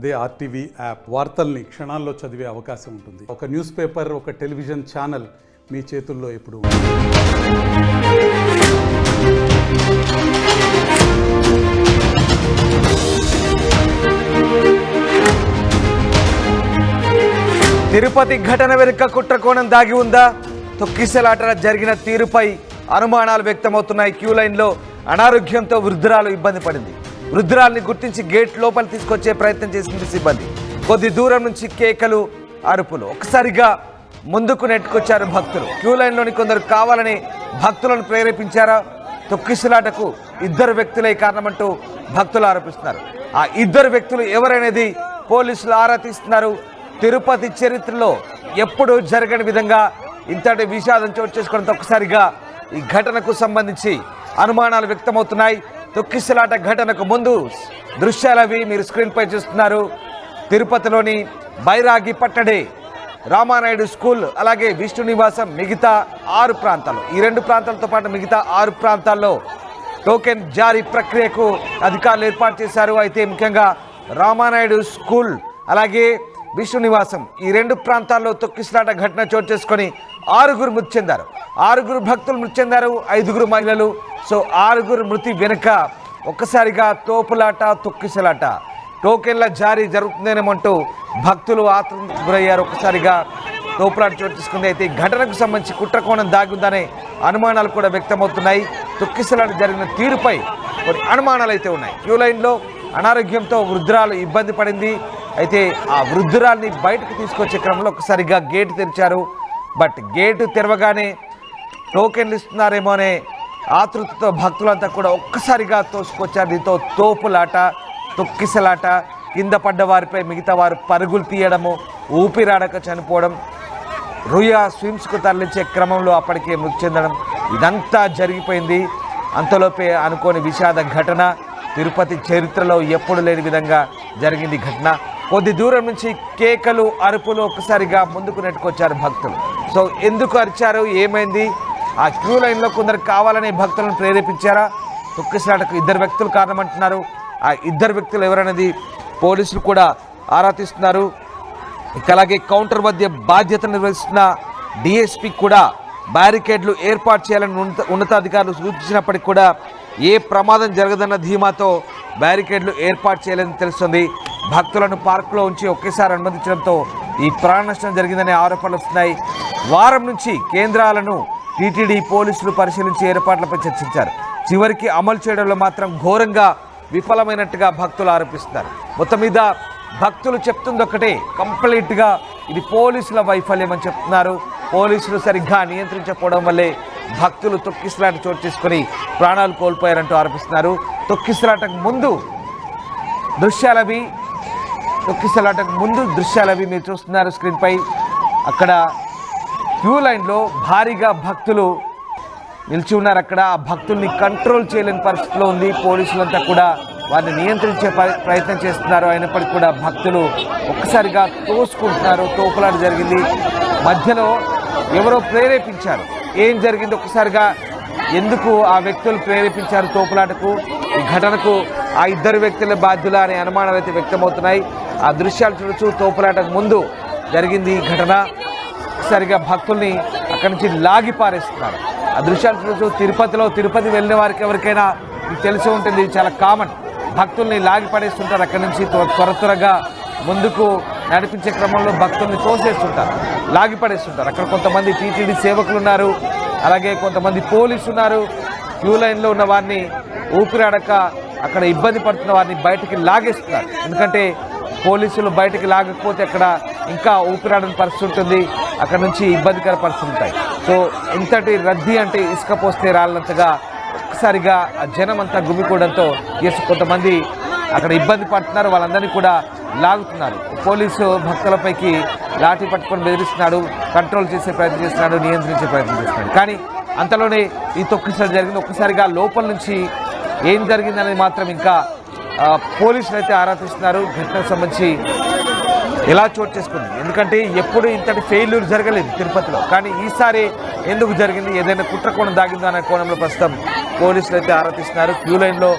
అదే RTV app వార్తల్ని క్షణాల్లో చదివే అవకాశం ఉంటుంది. ఒక న్యూస్ పేపర్, ఒక టెలివిజన్ ఛానల్ మీ చేతుల్లో ఎప్పుడు తిరుపతి ఘటన వెనుక కుట్రకోణం దాగి ఉందా? తొక్కిసలాట జరిగిన తీరుపై అనుమానాలు వ్యక్తమవుతున్నాయి. క్యూ లైన్లో అనారోగ్యంతో వృద్ధురాలు ఇబ్బంది పడింది. వృద్ధురాల్ని గుర్తించి గేట్ లోపల తీసుకొచ్చే ప్రయత్నం చేసింది సిబ్బంది. కొద్ది దూరం నుంచి కేకలు, అరుపులు. ఒక్కసారిగా ముందుకు నెట్టుకొచ్చారు భక్తులు. క్యూ లైన్లోని కొందరు కావాలని భక్తులను ప్రేరేపించారా? తొక్కిసలాటకు ఇద్దరు వ్యక్తులే కారణమంటూ భక్తులు ఆరోపిస్తున్నారు. ఆ ఇద్దరు వ్యక్తులు ఎవరనేది పోలీసులు ఆరా తీస్తున్నారు. తిరుపతి చరిత్రలో ఎప్పుడు జరగని విధంగా ఇంతటి విషాదం చోటు చేసుకోవడంతో ఒక్కసారిగా ఈ ఘటనకు సంబంధించి అనుమానాలు వ్యక్తమవుతున్నాయి. తొక్కిసలాట ఘటనకు ముందు దృశ్యాలవి మీరు స్క్రీన్పై చూస్తున్నారు. తిరుపతిలోని బైరాగి పట్టడే, రామానాయుడు స్కూల్, అలాగే విష్ణు నివాసం, మిగతా 6 ప్రాంతాలు, ఈ 2 ప్రాంతాలతో పాటు మిగతా 6 ప్రాంతాల్లో టోకెన్ జారీ ప్రక్రియకు అధికారులు ఏర్పాటు చేశారు. అయితే ముఖ్యంగా రామానాయుడు స్కూల్ అలాగే విష్ణు నివాసం ఈ 2 ప్రాంతాల్లో తొక్కిసలాట ఘటన చోటు చేసుకొని 6గురు మృతి చెందారు. 6గురు భక్తులు మృతి చెందారు, 5గురు మహిళలు. సో 6గురు మృతి వెనుక ఒక్కసారిగా తోపులాట, తొక్కిసలాట, టోకెన్ల జారీ జరుగుతుందేనేమంటూ భక్తులు ఆతృతకు గురయ్యారు. ఒక్కసారిగా తోపులాట చోటు చేసుకుంది. అయితే ఈ ఘటనకు సంబంధించి కుట్రకోణం దాగుందనే అనుమానాలు కూడా వ్యక్తమవుతున్నాయి. తొక్కిసలాట జరిగిన తీరుపై కొన్ని అనుమానాలు అయితే ఉన్నాయి. క్యూ లైన్లో అనారోగ్యంతో వృద్ధురాలు ఇబ్బంది పడింది. అయితే ఆ వృద్ధురాల్ని బయటకు తీసుకొచ్చే క్రమంలో ఒక్కసారిగా గేటు తెరిచారు. బట్ గేటు తెరవగానే టోకెన్లు ఇస్తున్నారేమో అనే ఆతృతతో భక్తులంతా కూడా ఒక్కసారిగా తోసుకొచ్చారు. దీంతో తోపులాట, తొక్కిసలాట, కింద పడ్డ వారిపై మిగతా వారు పరుగులు తీయడము, ఊపిరాడక చనిపోవడం, రుయా స్విమ్స్కు తరలించే క్రమంలో అప్పటికే మృతి చెందడం, ఇదంతా జరిగిపోయింది. అంతలోపే అనుకోని విషాద ఘటన. తిరుపతి చరిత్రలో ఎప్పుడు లేని విధంగా జరిగింది ఘటన. కొద్ది దూరం నుంచి కేకలు, అరుపులు, ఒక్కసారిగా ముందుకు నెట్టుకొచ్చారు భక్తులు. సో ఎందుకు అరిచారు, ఏమైంది? ఆ క్యూ లైన్లో కొందరు కావాలని భక్తులను ప్రేరేపించారా? తొక్కిసలాటకు 2 వ్యక్తులు కారణమంటున్నారు. ఆ 2 వ్యక్తులు ఎవరనేది పోలీసులు కూడా ఆరా తీస్తున్నారు. అలాగే కౌంటర్ మధ్య బాధ్యత నిర్వహిస్తున్న డిఎస్పీ కూడా బ్యారికేడ్లు ఏర్పాటు చేయాలని ఉన్నతాధికారులు సూచించినప్పటికీ కూడా ఏ ప్రమాదం జరగదన్న ధీమాతో బ్యారికేడ్లు ఏర్పాటు చేయాలని తెలుస్తుంది. భక్తులను పార్కులో ఉంచి ఒకేసారి అనుమతించడంతో ఈ ప్రాణ నష్టం జరిగిందనే ఆరోపణలు వస్తున్నాయి. వారం నుంచి కేంద్రాలను టీటీడీ పోలీసులు పరిశీలించి ఏర్పాట్లపై చర్చించారు. చివరికి అమలు చేయడంలో మాత్రం ఘోరంగా విఫలమైనట్టుగా భక్తులు ఆరోపిస్తున్నారు. మొత్తం మీద భక్తులు చెప్తుంది ఒకటే, కంప్లీట్గా ఇది పోలీసుల వైఫల్యం అని చెప్తున్నారు. పోలీసులు సరిగ్గా నియంత్రించకపోవడం వల్లే భక్తులు తొక్కిసలాట చోటు చేసుకొని ప్రాణాలు కోల్పోయారంటూ ఆరోపిస్తున్నారు. తొక్కిసలాటకు ముందు దృశ్యాలవి మీరు చూస్తున్నారు స్క్రీన్పై. అక్కడ క్యూ లైన్లో భారీగా భక్తులు నిలిచి ఉన్నారు. అక్కడ ఆ భక్తుల్ని కంట్రోల్ చేయలేని పరిస్థితిలో ఉంది. పోలీసులంతా కూడా వారిని నియంత్రించే ప్రయత్నం చేస్తున్నారు. అయినప్పటికీ కూడా భక్తులు ఒక్కసారిగా తోసుకుంటున్నారు. తోపులాట జరిగింది. మధ్యలో ఎవరో ప్రేరేపించారు. ఏం జరిగింది? ఒక్కసారిగా ఎందుకు ఆ వ్యక్తులు ప్రేరేపించారు తోపులాటకు? ఈ ఘటనకు ఆ 2 వ్యక్తుల బాధ్యుల అనే అనుమానాలు అయితే వ్యక్తమవుతున్నాయి. ఆ దృశ్యాలు చూడొచ్చు. తోపులాటకు ముందు జరిగింది ఈ ఘటన. ఒకసారిగా భక్తుల్ని అక్కడి నుంచి లాగి పారేస్తున్నారు. ఆ దృశ్యాలు చూడొచ్చు. తిరుపతి వెళ్ళిన వారికి ఎవరికైనా మీకు తెలిసి ఉంటుంది, చాలా కామన్. భక్తుల్ని లాగి పడేస్తుంటారు. అక్కడి నుంచి త్వరగా ముందుకు నడిపించే క్రమంలో భక్తుల్ని తోసేస్తుంటారు, లాగి పడేస్తుంటారు. అక్కడ కొంతమంది టీటీడీ సేవకులు ఉన్నారు, అలాగే కొంతమంది పోలీసు ఉన్నారు. క్యూ లైన్లో ఉన్న వారిని ఊపిరాడక అక్కడ ఇబ్బంది పడుతున్న వారిని బయటికి లాగేస్తున్నారు. ఎందుకంటే పోలీసులు బయటికి లాగకపోతే అక్కడ ఇంకా ఊపిరాడని పరిస్థితి ఉంటుంది. అక్కడ నుంచి ఇబ్బందికర పరిస్థితులు ఉంటాయి. సో ఇంతటి రద్దీ అంటే ఇసుక పోస్తే రాళ్ళంతగా ఒక్కసారిగా ఆ జనం అంతా గుమికూడంతో కొంతమంది అక్కడ ఇబ్బంది పడుతున్నారు. వాళ్ళందరినీ కూడా లాగుతున్నారు. పోలీసు భక్తులపైకి లాఠీ పట్టుకొని బెదిరిస్తున్నాడు, కంట్రోల్ చేసే ప్రయత్నం చేస్తున్నాడు, నియంత్రించే ప్రయత్నం చేస్తున్నాడు. కానీ అంతలోనే ఈ తొక్కిసలాట జరిగింది. ఒక్కసారిగా లోపల నుంచి ఏం జరిగిందనేది మాత్రం ఇంకా పోలీసులు అయితే ఆరా తీస్తున్నారు. ఘటనకు సంబంధించి ఎలా చోటు చేసుకుంది, ఎందుకంటే ఎప్పుడు ఇంతటి ఫెయిల్యూర్ జరగలేదు తిరుపతిలో. కానీ ఈసారి ఎందుకు జరిగింది, ఏదైనా కుట్రకోణం దాగిందో అనే కోణంలో ప్రస్తుతం పోలీసులు అయితే ఆరా తీస్తున్నారు. క్యూ లైన్లో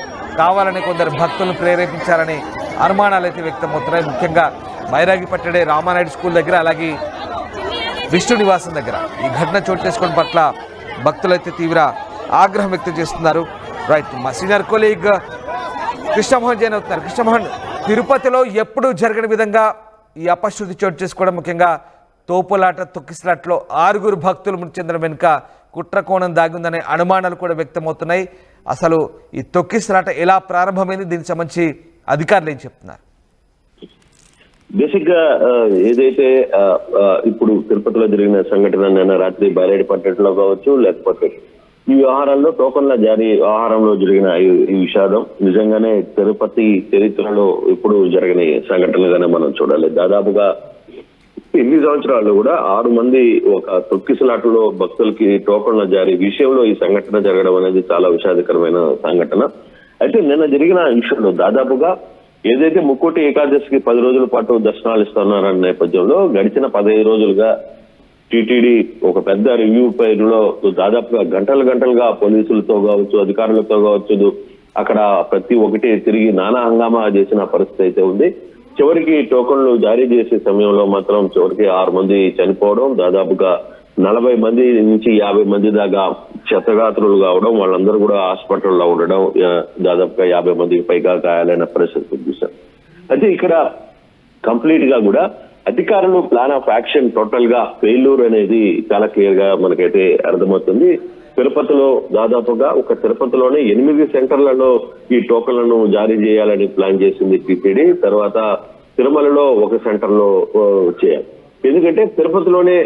కావాలని కొందరు భక్తులను ప్రేరేపించారని అనుమానాలు అయితే వ్యక్తమవుతున్నాయి. ముఖ్యంగా బైరాగి పట్టడే రామానాయుడు స్కూల్ దగ్గర, అలాగే విష్ణు నివాసం దగ్గర ఈ ఘటన చోటు చేసుకోవడం పట్ల భక్తులైతే తీవ్ర ఆగ్రహం వ్యక్తం చేస్తున్నారు. రైట్, మా సీనియర్ కొలీగ్ కృష్ణమోహన్ జైన్ అవుతున్నారు. కృష్ణమోహన్, తిరుపతిలో ఎప్పుడూ జరగని విధంగా ఈ అపశృతి చోటు చేసుకోవడం, ముఖ్యంగా తోపులాట తొక్కిసలాట్లో 6 భక్తులు మృతి చెందడం వెనుక కుట్రకోణం దాగిందనే అనుమానాలు కూడా వ్యక్తమవుతున్నాయి. అసలు ఈ తొక్కిసలాట ఎలా ప్రారంభమైంది, దీనికి సంబంధించి అధికారులు ఏం చెప్తున్నారు? బేసిక్ గా ఏదైతే ఇప్పుడు తిరుపతిలో జరిగిన సంఘటన నిన్న రాత్రి బైరాగి పట్టణంలో కావచ్చు, లేకపోతే ఈ వ్యవహారాల్లో టోకన్ల జారీ వ్యవహారంలో జరిగిన ఈ విషాదం నిజంగానే తిరుపతి చరిత్రలో ఇప్పుడు జరగని సంఘటనగానే మనం చూడాలి. దాదాపుగా ఎన్ని సంవత్సరాలు కూడా 6 మంది ఒక తొక్కిసలాటలో భక్తులకి టోకన్ల జారీ విషయంలో ఈ సంఘటన జరగడం అనేది చాలా విషాదకరమైన సంఘటన. అయితే నిన్న జరిగిన విషయంలో దాదాపుగా ఏదైతే ముక్కోటి ఏకాదశికి 10 రోజుల పాటు దర్శనాలు ఇస్తున్నారన్న నేపథ్యంలో గడిచిన 15 రోజులుగా టీటీడీ ఒక పెద్ద రివ్యూ పేరులో దాదాపుగా గంటలుగా పోలీసులతో కావచ్చు, అధికారులతో కావచ్చు, అక్కడ ప్రతి ఒక్కటి తిరిగి నానా హంగామా చేసిన పరిస్థితి అయితే ఉంది. చివరికి టోకన్లు జారీ చేసే సమయంలో మాత్రం చివరికి 6 మంది చనిపోవడం, దాదాపుగా 40 మంది నుంచి 50 మంది దాకా క్షతగాత్రులు కావడం, వాళ్ళందరూ కూడా హాస్పిటల్లో ఉండడం, దాదాపుగా 50 మందికి పైగా గాయాలైన పరిస్థితి చూశారు. అయితే ఇక్కడ కంప్లీట్ గా కూడా అధికారులు ప్లాన్ ఆఫ్ యాక్షన్ టోటల్ గా ఫెయిల్యూర్ అనేది చాలా క్లియర్ గా మనకైతే అర్థమవుతుంది. తిరుపతిలో దాదాపుగా తిరుపతిలోనే 8 సెంటర్లలో ఈ టోకన్లను జారీ చేయాలని ప్లాన్ చేసింది టీటీడీ. తర్వాత తిరుమలలో 1 సెంటర్ లో చేయాలి. ఎందుకంటే తిరుపతిలోనే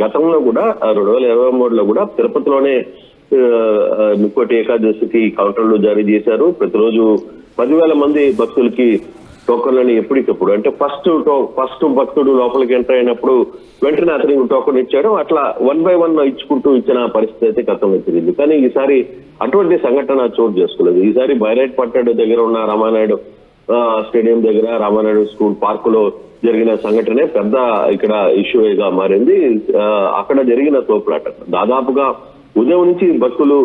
గతంలో కూడా 2023లో కూడా తిరుపతిలోనే ముక్కోటి ఏకాదశికి కౌంటర్లు జారీ చేశారు. ప్రతిరోజు 10,000 మంది భక్తులకి టోకన్లని ఎప్పటికప్పుడు, అంటే ఫస్ట్ భక్తుడు లోపలికి ఎంటర్ అయినప్పుడు వెంటనే అతనికి టోకన్ ఇచ్చాడు. అట్లా 1 by 1 ఇచ్చుకుంటూ ఇచ్చిన పరిస్థితి అయితే గతంలో జరిగింది. కానీ ఈసారి అటువంటి సంఘటన చోటు చేసుకోలేదు. ఈసారి బైరాగి పట్టణ దగ్గర ఉన్న రామానాయుడు స్టేడియం దగ్గర రామానాయుడు స్కూల్ పార్క్ లో జరిగిన సంఘటనే పెద్ద ఇక్కడ ఇష్యూగా మారింది. అక్కడ జరిగిన తోపులాట దాదాపుగా ఉదయం నుంచి భక్తులు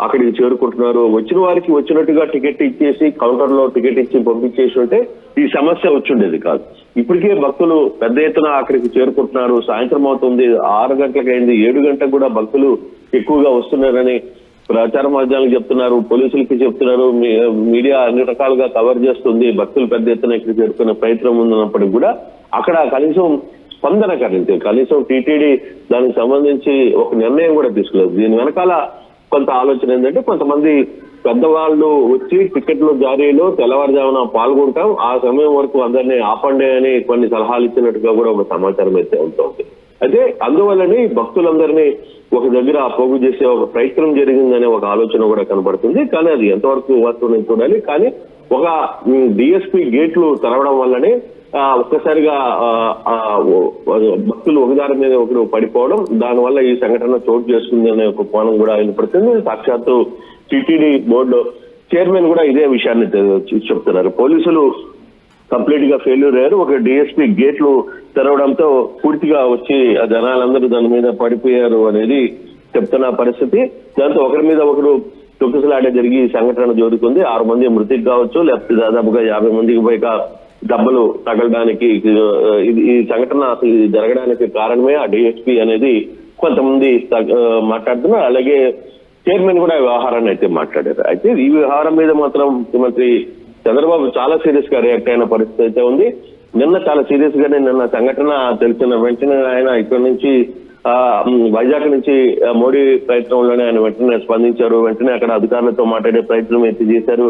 అక్కడికి చేరుకుంటున్నారు. వచ్చిన వారికి వచ్చినట్టుగా టికెట్ ఇచ్చేసి కౌంటర్ లో టికెట్ ఇచ్చి పంపించేసి ఉంటే ఈ సమస్య వచ్చుండేది కాదు. ఇప్పటికే భక్తులు పెద్ద ఎత్తున అక్కడికి చేరుకుంటున్నారు. సాయంత్రం అవుతుంది, 6 గంటలకు అయింది, 7 గంటలకు కూడా భక్తులు ఎక్కువగా వస్తున్నారని ప్రచార మాధ్యమాలకు చెప్తున్నారు, పోలీసులకి చెప్తున్నారు, మీడియా అన్ని రకాలుగా కవర్ చేస్తుంది. భక్తులు పెద్ద ఎత్తున ఇక్కడ చేరుకునే ప్రయత్నం ఉన్నప్పటికీ కూడా అక్కడ కనీసం స్పందన కనీసం టీటీడీ దానికి సంబంధించి ఒక నిర్ణయం కూడా తీసుకోలేదు. దీని వెనకాల కొంత ఆలోచన ఏంటంటే కొంతమంది పెద్దవాళ్ళు వచ్చి టికెట్లు జారీలో తెల్లవారుజామున పాల్గొంటాం, ఆ సమయం వరకు అందరినీ ఆపండి అని కొన్ని సలహాలు ఇచ్చినట్టుగా కూడా ఒక సమాచారం అయితే ఉంటుంది. అయితే అందువల్లనే భక్తులందరినీ ఒక దగ్గర పోగు చేసే ఒక ప్రయత్నం జరిగిందనే ఒక ఆలోచన కూడా కనబడుతుంది. కానీ అది ఎంతవరకు వాస్తవం చూడాలి. కానీ ఒక డిఎస్పీ గేట్లు తెరవడం వల్లనే ఒక్కసారిగా భక్తులు ఒకదారి మీద ఒకరు పడిపోవడం, దానివల్ల ఈ సంఘటన చోటు చేసుకుంది అనే ఒక కోణం కూడా వినపడుతుంది. సాక్షాత్తు టిటిడి బోర్డు చైర్మన్ కూడా ఇదే విషయాన్ని చెప్తున్నారు. పోలీసులు కంప్లీట్ గా ఫెయిల్యూర్ అయ్యారు. ఒక డిఎస్పీ గేట్లు తెరవడంతో పూర్తిగా వచ్చి ఆ జనాలందరూ దాని మీద పడిపోయారు అనేది చెప్తున్న పరిస్థితి. దాంతో ఒకరి మీద ఒకరు తొక్కిసలాట జరిగి సంఘటన జరుగుతుంది. 6 మంది మృతికి కావచ్చు, లేకపోతే దాదాపుగా 50 మందికి పైగా దెబ్బలు తగలడానికి ఈ సంఘటన జరగడానికి కారణమే ఆ డిఎస్పీ అనేది కొంతమంది మాట్లాడుతున్నారు. అలాగే చైర్మన్ కూడా ఈ వ్యవహారాన్ని అయితే మాట్లాడారు. అయితే ఈ వ్యవహారం మీద మాత్రం ముఖ్యమంత్రి చంద్రబాబు చాలా సీరియస్ గా రియాక్ట్ అయిన పరిస్థితి అయితే ఉంది. నిన్న చాలా సీరియస్ గానే నిన్న సంఘటన తెలిసిన వెంటనే ఆయన ఇక్కడి నుంచి వైజాగ్ నుంచి మోడీ ప్రయత్నంలోనే ఆయన వెంటనే స్పందించారు. వెంటనే అక్కడ అధికారులతో మాట్లాడే ప్రయత్నం అయితే చేశారు.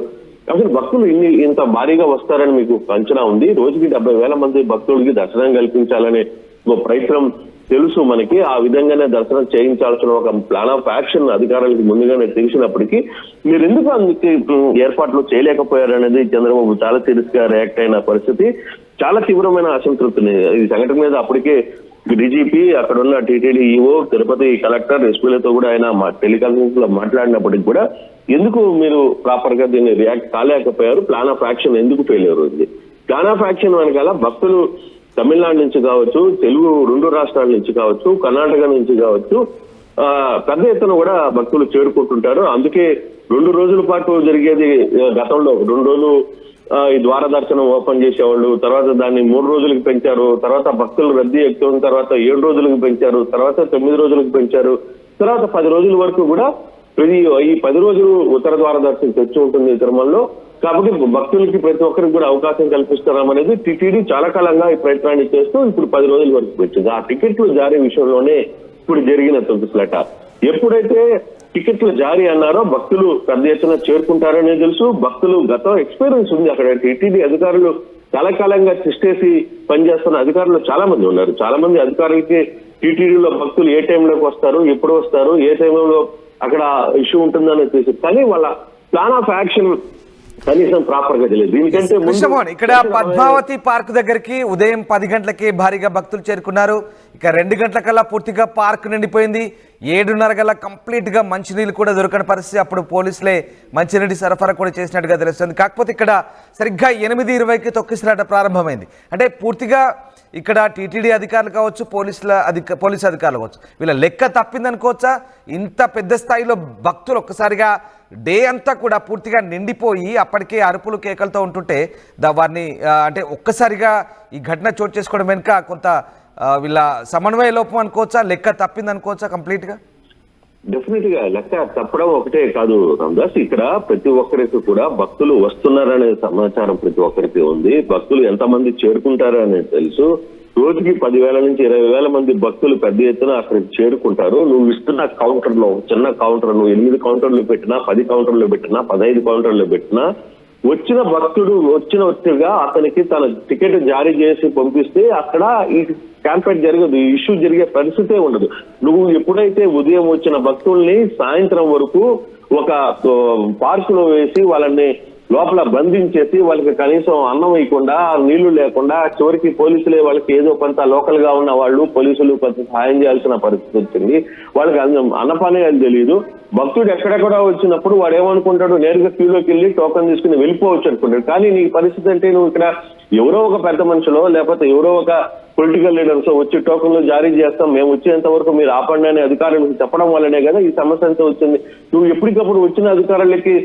అసలు భక్తులు ఇంత భారీగా వస్తారని మీకు అంచనా ఉంది? రోజుకి 70,000 మంది భక్తులకి దర్శనం కల్పించాలనే ఒక ప్రయత్నం తెలుసు మనకి. ఆ విధంగానే దర్శనం చేయించాల్సిన ఒక ప్లాన్ ఆఫ్ యాక్షన్ అధికారులకు ముందుగానే తెలిసినప్పటికీ మీరు ఎందుకు అందుకు ఏర్పాట్లు చేయలేకపోయారనేది చంద్రబాబు చాలా సీరియస్ గా రియాక్ట్ అయిన పరిస్థితి. చాలా తీవ్రమైన అసంతృప్తిని ఈ సంఘటన మీద అప్పటికే డీజీపీ, అక్కడ ఉన్న టీటీడీ ఈఓ, తిరుపతి కలెక్టర్, ఎస్పీలతో కూడా ఆయన టెలికాన్ఫరెన్స్ లో మాట్లాడినప్పటికీ కూడా ఎందుకు మీరు ప్రాపర్ గా దీన్ని రియాక్ట్ కాలేకపోయారు? ప్లాన్ ఆఫ్ యాక్షన్ ఎందుకు ఫెయిల్యూర్ ఉంది? ప్లాన్ ఆఫ్ యాక్షన్ వెనకాల భక్తులు తమిళనాడు నుంచి కావచ్చు, తెలుగు 2 రాష్ట్రాల నుంచి కావచ్చు, కర్ణాటక నుంచి కావచ్చు, పెద్ద ఎత్తున కూడా భక్తులు చేరుకుంటుంటారు. అందుకే 2 రోజుల పాటు జరిగేది గతంలో 2 రోజులు ఈ ద్వార దర్శనం ఓపెన్ చేసేవాళ్ళు. తర్వాత దాన్ని 3 రోజులకు పెంచారు. తర్వాత భక్తులు రద్దీ ఎక్కువ తర్వాత 7 రోజులకు పెంచారు. తర్వాత 9 రోజులకు పెంచారు. తర్వాత 10 రోజుల వరకు కూడా ఈ 10 రోజులు ఉత్తర ద్వార దర్శనం తెచ్చి ఉంటుంది తిరుమలలో. కాబట్టి భక్తులకి ప్రతి ఒక్కరికి కూడా అవకాశం కల్పిస్తున్నామనేది టీటీడీ చాలా కాలంగా ఈ ప్రయత్నాన్ని చేస్తూ ఇప్పుడు 10 రోజుల వరకు పెట్టింది. ఆ టికెట్లు జారీ విషయంలోనే ఇప్పుడు జరిగిన తొందరలాట. ఎప్పుడైతే టికెట్లు జారీ అన్నారో భక్తులు పెద్ద ఎత్తున చేరుకుంటారనే తెలుసు. భక్తులు గతం ఎక్స్పీరియన్స్ ఉంది అక్కడ. టీటీడీ అధికారులు చాలా కాలంగా తిష్టేసి పనిచేస్తున్న అధికారులు చాలా మంది ఉన్నారు. చాలా మంది అధికారులకి టీటీడీలో భక్తులు ఏ టైంలోకి వస్తారు, ఎప్పుడు వస్తారు, ఏ టైంలో అక్కడ ఇష్యూ ఉంటుందని తెలుసు. కానీ వాళ్ళ ప్లాన్ ఆఫ్ యాక్షన్ కనీసం ప్రాపర్ గా తెలియదు. దీనికంటే కృష్ణమోహన్, ఇక్కడ పద్మావతి పార్క్ దగ్గరికి ఉదయం 10 గంటలకి భారీగా భక్తులు చేరుకున్నారు. ఇక 2 గంటలకల్లా పూర్తిగా పార్క్ నిండిపోయింది. 7:30 గల్లా కంప్లీట్ గా మంచినీళ్ళు కూడా దొరకని పరిస్థితి. అప్పుడు పోలీసులే మంచినీటి సరఫరా కూడా చేసినట్టుగా తెలుస్తుంది. కాకపోతే ఇక్కడ సరిగ్గా 8:20కి తొక్కిసలాట ప్రారంభమైంది. అంటే పూర్తిగా ఇక్కడ టీటీడీ అధికారులు కావచ్చు, పోలీసు అధికారులు కావచ్చు, వీళ్ళ లెక్క తప్పిందనుకోవచ్చా? ఇంత పెద్ద స్థాయిలో భక్తులు ఒక్కసారిగా డే అంతా కూడా పూర్తిగా నిండిపోయి అప్పటికే అరుపులు కేకలతో ఉంటుంటే వారిని అంటే ఒక్కసారిగా ఈ ఘటన చోటు చేసుకోవడం వెనుక కొంత వీళ్ళ సమన్వయ లోపం అనుకోవచ్చా? లెక్క తప్పింది అనుకోవచ్చా కంప్లీట్ గా? డెఫినెట్ గా లెక్క తప్పడం ఒకటే కాదు రామదాస్, ఇక్కడ ప్రతి ఒక్కరికి కూడా భక్తులు వస్తున్నారనే సమాచారం ప్రతి ఒక్కరికి ఉంది. భక్తులు ఎంతమంది చేరుకుంటారనేది తెలుసు. రోజుకి 10,000 నుంచి 20,000 మంది భక్తులు పెద్ద ఎత్తున అక్కడికి చేరుకుంటారు. నువ్వు ఇస్తున్న కౌంటర్ లో చిన్న కౌంటర్, నువ్వు 8 కౌంటర్లు పెట్టినా, 10 కౌంటర్లు పెట్టినా, 15 కౌంటర్లు పెట్టినా, వచ్చిన భక్తుడు వచ్చినట్టుగా అతనికి తన టికెట్ జారీ చేసి పంపిస్తే అక్కడ ఈ క్యాంపెయిన్ జరగదు, ఈ ఇష్యూ జరిగే పరిస్థితే ఉండదు. నువ్వు ఎప్పుడైతే ఉదయం వచ్చిన భక్తుల్ని సాయంత్రం వరకు ఒక పార్కులో వేసి వాళ్ళని లోపల బంధించేసి వాళ్ళకి కనీసం అన్నం ఇవ్వకుండా, నీళ్లు లేకుండా, చివరికి పోలీసులే వాళ్ళకి ఏదో కొంత లోకల్ గా ఉన్న వాళ్ళు పోలీసులు కొంత సహాయం చేయాల్సిన పరిస్థితి వచ్చింది. వాళ్ళకి అన్నపనే అని తెలియదు. భక్తుడు ఎక్కడెక్కడ వచ్చినప్పుడు వాడు ఏమనుకుంటాడు, నేరుగా క్యూలోకి వెళ్ళి టోకన్ తీసుకుని వెళ్ళిపోవచ్చు అనుకుంటాడు. కానీ నీ పరిస్థితి అంటే నువ్వు ఇక్కడ ఎవరో ఒక పెద్ద మనుషులో లేకపోతే ఎవరో ఒక పొలిటికల్ లీడర్స్ వచ్చి టోకన్లు జారీ చేస్తాం, మేము వచ్చేంత వరకు మీరు ఆపండి అని అధికారులకు చెప్పడం వల్లనే కదా ఈ సమస్య అంతా వచ్చింది. నువ్వు ఎప్పటికప్పుడు వచ్చిన అధికారులకి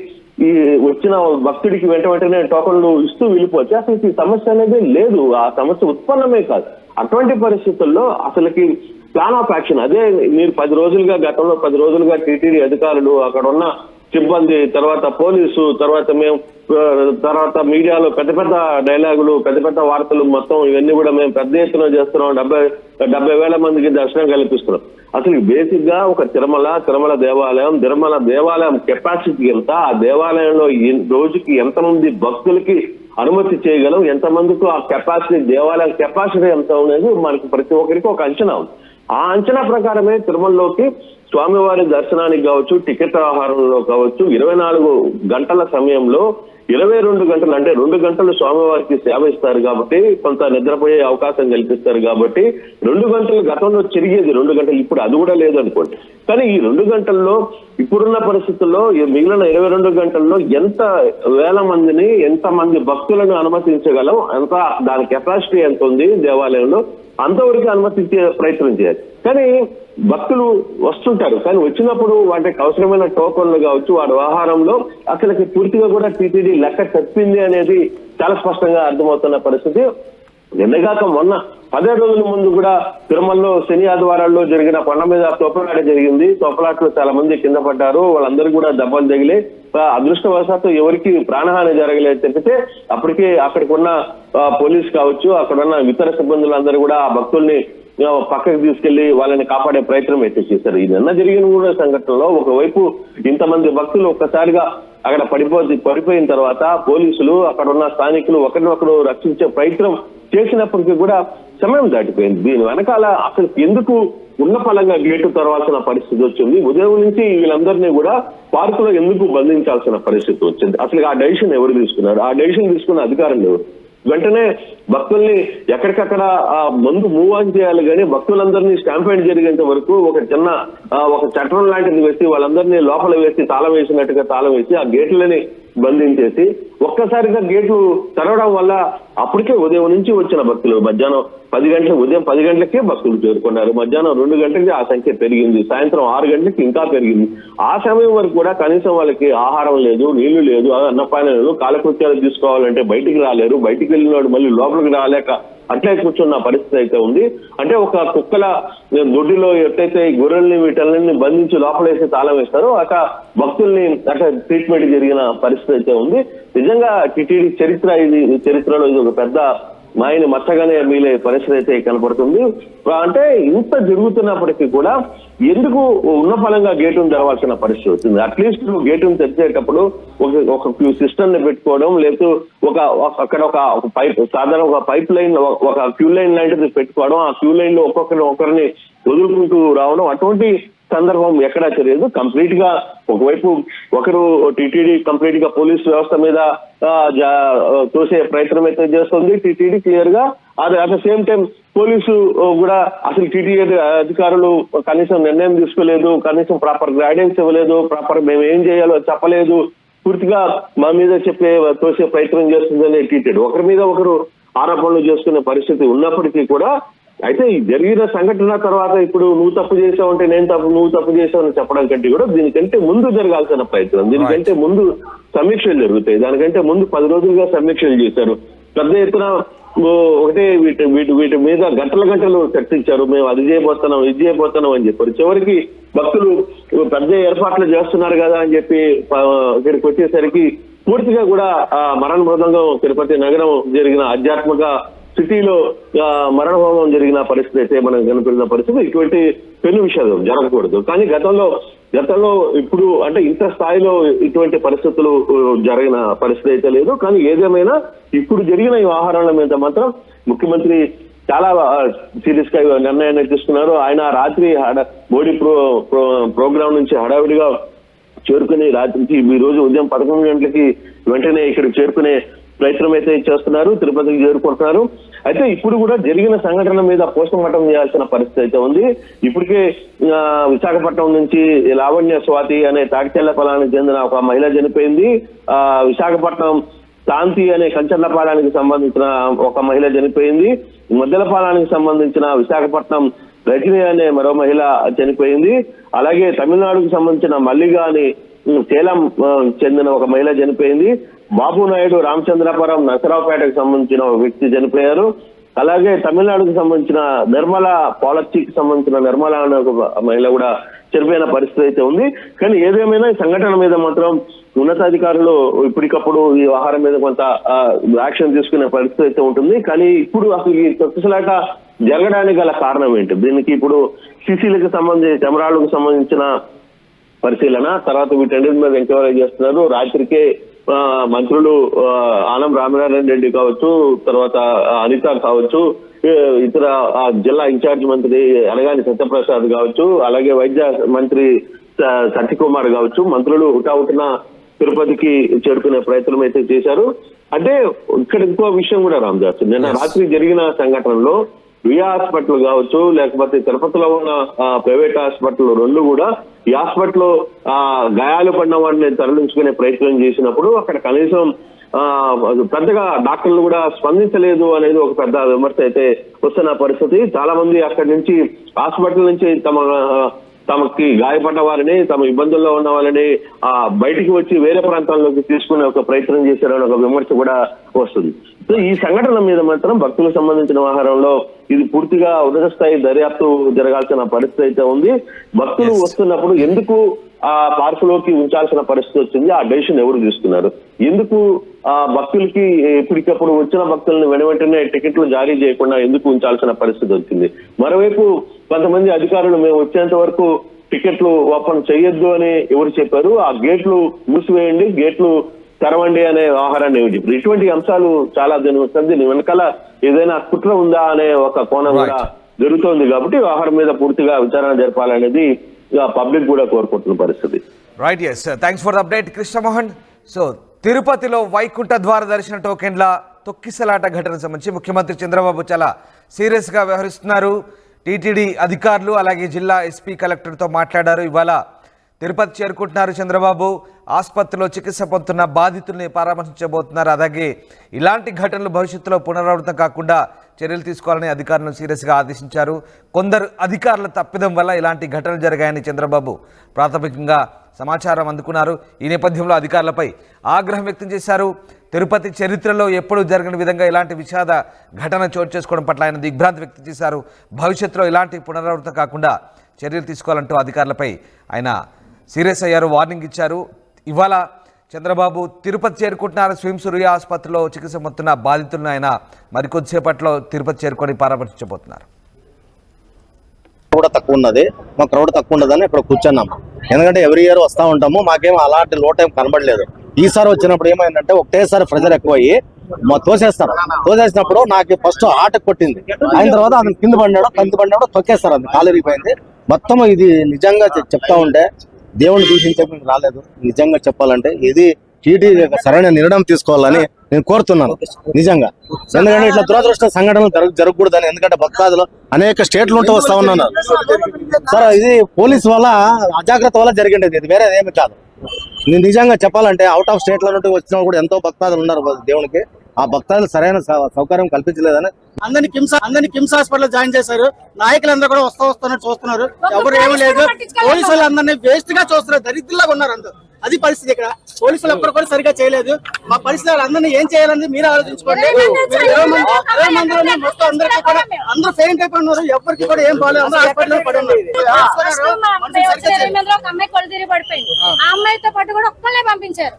ఈ వచ్చిన భక్తుడికి వెంటనే టోకన్లు ఇస్తూ వెళ్ళిపోవచ్చు. అసలు ఈ సమస్య అనేది లేదు, ఆ సమస్య ఉత్పన్నమే కాదు. అటువంటి పరిస్థితుల్లో అసలుకి ప్లాన్ ఆఫ్ యాక్షన్ అదే. మీరు 10 రోజులుగా గతంలో 10 రోజులుగా టీటీడీ అధికారులు, అక్కడ ఉన్న సిబ్బంది, తర్వాత పోలీసు, తర్వాత మీడియాలో పెద్ద పెద్ద డైలాగులు, పెద్ద పెద్ద వార్తలు, మొత్తం ఇవన్నీ కూడా మేము పెద్ద ఎత్తున చేస్తున్నాం, 70,000 మందికి దర్శనం కల్పిస్తున్నాం. అసలు బేసిక్ గా ఒక తిరుమల దేవాలయం కెపాసిటీ ఎంత, ఆ దేవాలయంలో రోజుకి ఎంతమంది భక్తులకి అనుమతి చేయగలం, ఎంతమందికి ఆ కెపాసిటీ, దేవాలయం కెపాసిటీ ఎంత అనేది మనకి ప్రతి ఒక్కరికి ఒక అంచనా ఉంది. ఆ అంచనా ప్రకారమే తిరుమలలోకి స్వామివారి దర్శనానికి కావచ్చు, టికెట్ వ్యవహారంలో కావచ్చు, 24 గంటల సమయంలో 22 గంటలు అంటే 2 గంటలు స్వామివారికి సేవ ఇస్తారు కాబట్టి, కొంత నిద్రపోయే అవకాశం కల్పిస్తారు కాబట్టి 2 గంటలు గతంలో చెరిగేది 2 గంటలు, ఇప్పుడు అది కూడా లేదనుకోండి. కానీ ఈ 2 గంటల్లో ఇప్పుడున్న పరిస్థితుల్లో మిగిలిన 22 గంటల్లో ఎంత వేల మందిని, ఎంతమంది భక్తులను అనుమతించగలం, ఎంత దాని కెపాసిటీ ఎంత ఉంది దేవాలయంలో, అంతవరకు అనుమతించే ప్రయత్నం చేయాలి. కానీ భక్తులు వస్తుంటారు, కానీ వచ్చినప్పుడు వాటికి అవసరమైన టోకన్లు కావచ్చు, వాడి వ్యవహారంలో అసలుకి పూర్తిగా కూడా టీటీడీ లెక్క తప్పింది అనేది చాలా స్పష్టంగా అర్థమవుతున్న పరిస్థితి. నిన్నగాక మొన్న 10 రోజుల ముందు కూడా తిరుమలలో శని ఆదివారాల్లో జరిగిన కొండ మీద తోపలాట జరిగింది. తోపలాటలో చాలా మంది కింద పడ్డారు, వాళ్ళందరూ కూడా దెబ్బలు తగిలి, అదృష్టవశాత్తు ఎవరికి ప్రాణహాని జరగలేదు తప్పితే అప్పటికే అక్కడికి ఉన్న పోలీస్ కావచ్చు, అక్కడ ఉన్న ఇతర సిబ్బందులందరూ కూడా ఆ భక్తుల్ని పక్కకి తీసుకెళ్లి వాళ్ళని కాపాడే ప్రయత్నం అయితే చేశారు. ఈ నిన్న జరిగిన కూడా సంఘటనలో ఒకవైపు ఇంతమంది భక్తులు ఒక్కసారిగా అక్కడ పడిపోయిన తర్వాత పోలీసులు, అక్కడ ఉన్న స్థానికులు ఒకరినొకరు రక్షించే ప్రయత్నం చేసినప్పటికీ కూడా సమయం దాటిపోయింది. దీని వెనకాల అసలు ఎందుకు ఉన్న ఫలంగా గేటు తెరవాల్సిన పరిస్థితి వచ్చింది, ఉదయం నుంచి వీళ్ళందరినీ కూడా పార్కులో ఎందుకు బంధించాల్సిన పరిస్థితి వచ్చింది, అసలు ఆ డెసిషన్ ఎవరు తీసుకున్నారు, ఆ డెసిషన్ తీసుకున్న అధికారులు ఎవరు? వెంటనే భక్తుల్ని ఎక్కడికక్కడ ముందు మూవ్ ఆన్ చేయాలి, కానీ భక్తులందరినీ స్టాంపేడ్ జరిగేంత వరకు ఒక చట్టం లాంటిది వేసి వాళ్ళందరినీ లోపల వేసి తాళం వేసినట్టుగా తాళం వేసి ఆ గేట్లని బంధించేసి ఒక్కసారిగా గేట్లు తెరవడం వల్ల అప్పటికే ఉదయం నుంచి వచ్చిన భక్తులు మధ్యాహ్నం 10 గంటలకు ఉదయం 10 గంటలకే భక్తులు చేరుకున్నారు. మధ్యాహ్నం 2 గంటలకి ఆ సంఖ్య పెరిగింది. సాయంత్రం 6 గంటలకి ఇంకా పెరిగింది. ఆ సమయం వరకు కూడా కనీసం వాళ్ళకి ఆహారం లేదు, నీళ్లు లేదు, అన్నపానం లేదు. కాలకృత్యాలు తీసుకోవాలంటే బయటికి రాలేరు. బయటికి వెళ్ళినవాడు మళ్ళీ లోపలికి రాలేక అట్లే కూర్చున్న పరిస్థితి అయితే ఉంది. అంటే ఒక కుక్కల దొడ్డిలో ఎట్టయితే గొర్రెల్ని వీటల్ని బంధించి లోపలేసి తాళం వేస్తారో అట్లా భక్తుల్ని అట్లా ట్రీట్మెంట్ జరిగిన పరిస్థితి అయితే ఉంది. నిజంగా టిటిడి చరిత్రలో ఇది ఒక పెద్ద మాయని మచ్చగానే మీలే పరిస్థితి అయితే కనపడుతుంది. అంటే ఇంత జరుగుతున్నప్పటికీ కూడా ఎందుకు ఉన్న ఫలంగా గేటును తెరవాల్సిన పరిస్థితి వచ్చింది? అట్లీస్ట్ గేటును తెరిచేటప్పుడు ఒక సిస్టమ్ ని పెట్టుకోవడం, లేదు అక్కడ ఒక పైప్ సాధారణ ఒక పైప్ లైన్ ఒక క్యూ లైన్ లాంటిది పెట్టుకోవడం, ఆ క్యూ లైన్ లో ఒకరిని వదులుకుంటూ రావడం, అటువంటి సందర్భం ఎక్కడా తెలియదు. కంప్లీట్ గా ఒకవైపు ఒకరు టీటీడీ కంప్లీట్ గా పోలీస్ వ్యవస్థ మీద తోసే ప్రయత్నం అయితే చేస్తుంది. టీటీడీ క్లియర్ గా at the same time police కూడా అసలు టీటీడీ అధికారులు కనీసం నిర్ణయం తీసుకోలేదు, కనీసం ప్రాపర్ గైడెన్స్ ఇవ్వలేదు, ప్రాపర్ మేము ఏం చేయాలో చెప్పలేదు, పూర్తిగా మా మీద తోసే ప్రయత్నం చేస్తుందని టీటీడీ ఒకరి మీద ఒకరు ఆరోపణలు చేసుకునే పరిస్థితి ఉన్నప్పటికీ కూడా, అయితే జరిగిన సంఘటన తర్వాత ఇప్పుడు నువ్వు తప్పు చేసావంటే నువ్వు తప్పు చేసావని చెప్పడం కంటే కూడా దీనికంటే ముందు జరగాల్సిన ప్రయత్నం, దీనికంటే ముందు సమీక్షలు జరుగుతాయి. దానికంటే ముందు 10 రోజులుగా సమీక్షలు చేశారు. పెద్ద ఎత్తున ఒకటే వీటి మీద గంటలు చర్చించారు. మేము అది చేయబోతున్నాం, ఇది చేయబోతున్నాం అని చెప్పారు. చివరికి భక్తులు పెద్ద ఏర్పాట్లు చేస్తున్నారు కదా అని చెప్పి ఇక్కడికి వచ్చేసరికి పూర్తిగా కూడా మరణ మృదంగం తిరుపతి నగరం జరిగిన ఆధ్యాత్మిక సిటీలో మరణ హోమం జరిగిన పరిస్థితి అయితే మనం కనిపిస్తున్న పరిస్థితి. ఇటువంటి పెను విషయం జరగకూడదు. కానీ గతంలో ఇప్పుడు అంటే ఇంత స్థాయిలో ఇటువంటి పరిస్థితులు జరిగిన పరిస్థితి అయితే లేదు. కానీ ఏదేమైనా ఇప్పుడు జరిగిన ఈ వ్యవహారాల మీద మాత్రం ముఖ్యమంత్రి చాలా సీరియస్ గా నిర్ణయాన్ని తీసుకున్నారు. ఆయన రాత్రి మోడీ ప్రోగ్రాం నుంచి హడావిడిగా చేరుకుని రాత్రికి ఈ రోజు ఉదయం 11 గంటలకి వెంటనే ఇక్కడికి చేరుకునే ప్రయత్నం అయితే చేస్తున్నారు, తిరుపతికి చేరుకుంటున్నారు. అయితే ఇప్పుడు కూడా జరిగిన సంఘటన మీద పోస్ట్ మార్టం చేయాల్సిన పరిస్థితి అయితే ఉంది. ఇప్పటికే విశాఖపట్నం నుంచి లావణ్య స్వాతి అనే తాటిచెల్ల పొలానికి చెందిన ఒక మహిళ చనిపోయింది. విశాఖపట్నం శాంతి అనే కంచర్లపాలానికి సంబంధించిన ఒక మహిళ చనిపోయింది. మద్దెలపాలానికి సంబంధించిన విశాఖపట్నం రజని అనే మరో మహిళ చనిపోయింది. అలాగే తమిళనాడుకు సంబంధించిన మల్లిగా అని సేలం చెందిన ఒక మహిళ చనిపోయింది. బాబు నాయుడు రామచంద్రపురం నసరావుపేటకు సంబంధించిన ఒక వ్యక్తి చనిపోయారు. అలాగే తమిళనాడుకు సంబంధించిన నిర్మల పాలసీకి సంబంధించిన నిర్మల అనే ఒక మహిళ కూడా చనిపోయిన పరిస్థితి అయితే ఉంది. కానీ ఏదేమైనా ఈ సంఘటన మీద మాత్రం ఉన్నతాధికారులు ఇప్పటికప్పుడు ఈ వ్యవహారం మీద కొంత యాక్షన్ తీసుకునే పరిస్థితి అయితే ఉంటుంది. కానీ ఇప్పుడు అసలు ఈ తొక్కిసలాట జరగడానికి గల కారణం ఏంటి? దీనికి ఇప్పుడు సీసీలకు సంబంధించి కెమెరాలకు సంబంధించిన పరిశీలన, తర్వాత వీటన్నిటి మీద ఎంక్వైరీ చేస్తున్నారు. రాత్రికే మంత్రులు ఆనం రామనారాయణ రెడ్డి కావచ్చు, తర్వాత అనిత కావచ్చు, ఇతర జిల్లా ఇన్ఛార్జ్ మంత్రి అనగాని సత్యప్రసాద్ కావచ్చు, అలాగే వైద్య మంత్రి సత్యకుమార్ కావచ్చు, మంత్రులు హుటాహుటిన తిరుపతికి చేరుకునే ప్రయత్నం అయితే చేశారు. అంటే ఇక్కడ ఇంకో విషయం కూడా రామదాస్, నిన్న రాత్రి జరిగిన సంఘటనలో వియా హాస్పిటల్ కావచ్చు, లేకపోతే తిరుపతిలో ఉన్న ప్రైవేట్ హాస్పిటల్ రెండు కూడా ఈ హాస్పిటల్లో గాయాలు పడిన వాడిని తరలించుకునే ప్రయత్నం చేసినప్పుడు అక్కడ కనీసం పెద్దగా డాక్టర్లు కూడా స్పందించలేదు అనేది ఒక పెద్ద విమర్శ అయితే వస్తున్న పరిస్థితి. చాలా మంది అక్కడి నుంచి హాస్పిటల్ నుంచి తమకి గాయపడ్డ వారిని, తమ ఇబ్బందుల్లో ఉన్న వాళ్ళని బయటికి వచ్చి వేరే ప్రాంతాల్లోకి తీసుకునే ఒక ప్రయత్నం చేశారని ఒక విమర్శ కూడా వస్తుంది. సో ఈ సంఘటన మీద మాత్రం భక్తులకు సంబంధించిన వ్యవహారంలో ఇది పూర్తిగా ఉన్నత స్థాయి దర్యాప్తు జరగాల్సిన పరిస్థితి అయితే ఉంది. భక్తులు వస్తున్నప్పుడు ఎందుకు ఆ పార్కులోకి ఉంచాల్సిన పరిస్థితి వచ్చింది? ఆ డెసిషన్ ఎవరు తీసుకున్నారు? ఎందుకు భక్తులకి ఎప్పటికప్పుడు వచ్చిన భక్తులను వెంటనే టికెట్లు జారీ చేయకుండా ఎందుకు ఉంచాల్సిన పరిస్థితి వచ్చింది? మరోవైపు కొంతమంది అధికారులు మేము వచ్చేంత వరకు టికెట్లు ఓపెన్ చేయొద్దు అని ఎవరు చెప్పారు? ఆ గేట్లు మూసివేయండి, గేట్లు తెరవండి అనే వ్యవహారాన్ని చెప్పారు. ఇటువంటి అంశాలు చాలా దీని వెనకాల ఏదైనా కుట్ర ఉందా అనే ఒక కోణం కూడా జరుగుతోంది. కాబట్టి వ్యవహారం మీద పూర్తిగా విచారణ జరపాలనేది పబ్లిక్ కూడా కోరుకుంటున్న పరిస్థితి. Right, yes, thanks for the update Krishnamohan. So తిరుపతిలో వైకుంఠ ద్వార దర్శన టోకెన్ల తొక్కిసలాట ఘటనకు సంబంధించి ముఖ్యమంత్రి చంద్రబాబు చాలా సీరియస్గా వ్యవహరిస్తున్నారు. టీటీడీ అధికారులు అలాగే జిల్లా ఎస్పీ కలెక్టర్తో మాట్లాడారు. ఇవాళ తిరుపతి చేరుకుంటున్నారు చంద్రబాబు. ఆసుపత్రిలో చికిత్స పొందుతున్న బాధితుల్ని పరామర్శించబోతున్నారు. అలాగే ఇలాంటి ఘటనలు భవిష్యత్తులో పునరావృతం కాకుండా చర్యలు తీసుకోవాలని అధికారులను సీరియస్గా ఆదేశించారు. కొందరు అధికారుల తప్పిదం వల్ల ఇలాంటి ఘటనలు జరిగాయని చంద్రబాబు ప్రాథమికంగా సమాచారం అందుకున్నారు. ఈ నేపథ్యంలో అధికారులపై ఆగ్రహం వ్యక్తం చేశారు. తిరుపతి చరిత్రలో ఎప్పుడూ జరగని విధంగా ఇలాంటి విషాద ఘటన చోటు చేసుకోవడం పట్ల ఆయన దిగ్భ్రాంతి వ్యక్తం చేశారు. భవిష్యత్తులో ఇలాంటి పునరావృతం కాకుండా చర్యలు తీసుకోవాలంటూ అధికారులపై ఆయన సీరియస్ అయ్యారు, వార్నింగ్ ఇచ్చారు. ఇవాళ చంద్రబాబు తిరుపతి చేరుకుంటున్నారు. స్విమ్ సూర్య ఆసుపత్రిలో చికిత్స పొందుతున్న బాధితులను ఆయన మరికొద్దిసేపట్లో తిరుపతి చేరుకొని పరామర్శించబోతున్నారు. కూడా తక్కువ ఉన్నది, మా క్రౌడ్ తక్కువ ఉండదని ఇక్కడ కూర్చున్నాం. ఎందుకంటే ఎవ్రీ ఇయర్ వస్తూ ఉంటాము, మాకేం అలాంటి లోటు ఏం కనబడలేదు. ఈసారి వచ్చినప్పుడు ఏమైందంటే ఒకటేసారి ప్రెజర్ ఎక్కువ అయ్యి తోసేస్తారు. తోసేసినప్పుడు నాకు ఫస్ట్ ఆటకు కొట్టింది, అయిన తర్వాత అతను కింద పడినాడు తొక్కేస్తారు, అది కాలిరిగిపోయింది మొత్తం. ఇది నిజంగా చెప్తా ఉంటే దేవుని దూషించే రాలేదు. నిజంగా చెప్పాలంటే ఇది టీటీ సరైన నిర్ణయం తీసుకోవాలని నేను కోరుతున్నాను నిజంగా. ఎందుకంటే ఇట్లా దురదృష్ట సంఘటనలు జరగకూడదని. ఎందుకంటే భక్తాదులు అనేక స్టేట్లు ఉంటూ వస్తా ఉన్నాను సార్. ఇది పోలీసు వల్ల అజాగ్రత్త వల్ల జరిగింది, ఇది వేరేది ఏమి కాదు. నేను నిజంగా చెప్పాలంటే అవుట్ ఆఫ్ స్టేట్ల నుండి వచ్చినా కూడా ఎంతో భక్తాదులు ఉన్నారు దేవునికి. ఆ భక్తాదులు సరైన సౌకర్యం కల్పించలేదని అందరినీ కిమ్స్ హాస్పిటల్ జాయిన్ చేశారు. నాయకులందరూ కూడా వస్తున్నారు, చూస్తున్నారు. ఎవరు ఏమీ లేదు. పోలీసులు అందరినీ వేస్ట్ గా చూస్తున్నారు, దరిద్రులాగా ఉన్నారు అందరూ. అది పరిస్థితి. ఇక్కడ పోలీసులు ఎప్పుడు కూడా సరిగా చేయలేదు. మా పరిస్థితి అందరినీ ఏం చేయాలని మీరు ఆలోచించుకోండి. 20 మందిలోనే మొత్తం అందరికీ కూడా అందరూ ఫెయింట్ అయిపోయి ఉన్నారు. ఎవరికి కూడా ఏం బాగాలేదు, అందరూ హాస్పిటల్ పడి ఉన్నారు. అమ్మాయి కళ్ళు తిరిగి పడిపోయింది. ఆ అమ్మాయితో పాటు కూడా ఒక్కళ్ళే పంపించారు.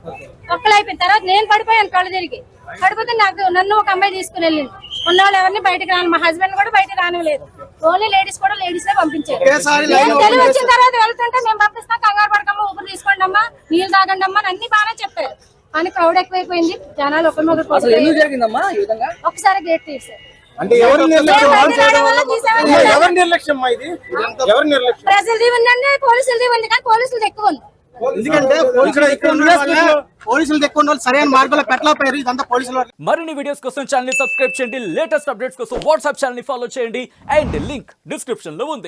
ఒక్కళ్ళు అయిపోయిన తర్వాత నేను పడిపోయాను కళ్ళు తిరిగి. పడిపోతే నన్ను ఒక అమ్మాయి తీసుకుని వెళ్ళింది. ఉన్న వాళ్ళు ఎవరిని బయటకు రాను, మా హస్బెండ్ కూడా బయటకు రానివ్వలేదు. ఓన్లీ లేడీస్ కూడా లేడీస్ పంపించారు. తెలివి వచ్చిన తర్వాత వెళ్తుంటే మేము పంపిస్తాం, కంగారు పడకమ్మా, ఊపిరి తీసుకోండి అమ్మా, నీళ్ళు తాగండి అమ్మా అన్ని బాగానే చెప్పారు. కానీ క్రౌడ్ ఎక్కువైపోయింది, జనాలు ఒకరి ఒకసారి గేట్ తీసారు. ప్రజలది ఉందండి, పోలీసులది ఉంది, కానీ పోలీసులది ఎక్కువ ఉంది. ఎందుకంటే పోలీసులు ఎక్కువ సరైన మార్గంలో పెట్టలేకపోయారు. ఇదంతా పోలీసులు. మరిన్ని వీడియోస్ కోసం ఛానల్ ని సబ్స్క్రైబ్ చేయండి. లేటెస్ట్ అప్డేట్స్ కోసం వాట్సాప్ ఛానల్ ని ఫాలో చేయండి. అండ్ లింక్ డిస్క్రిప్షన్ లో ఉంది.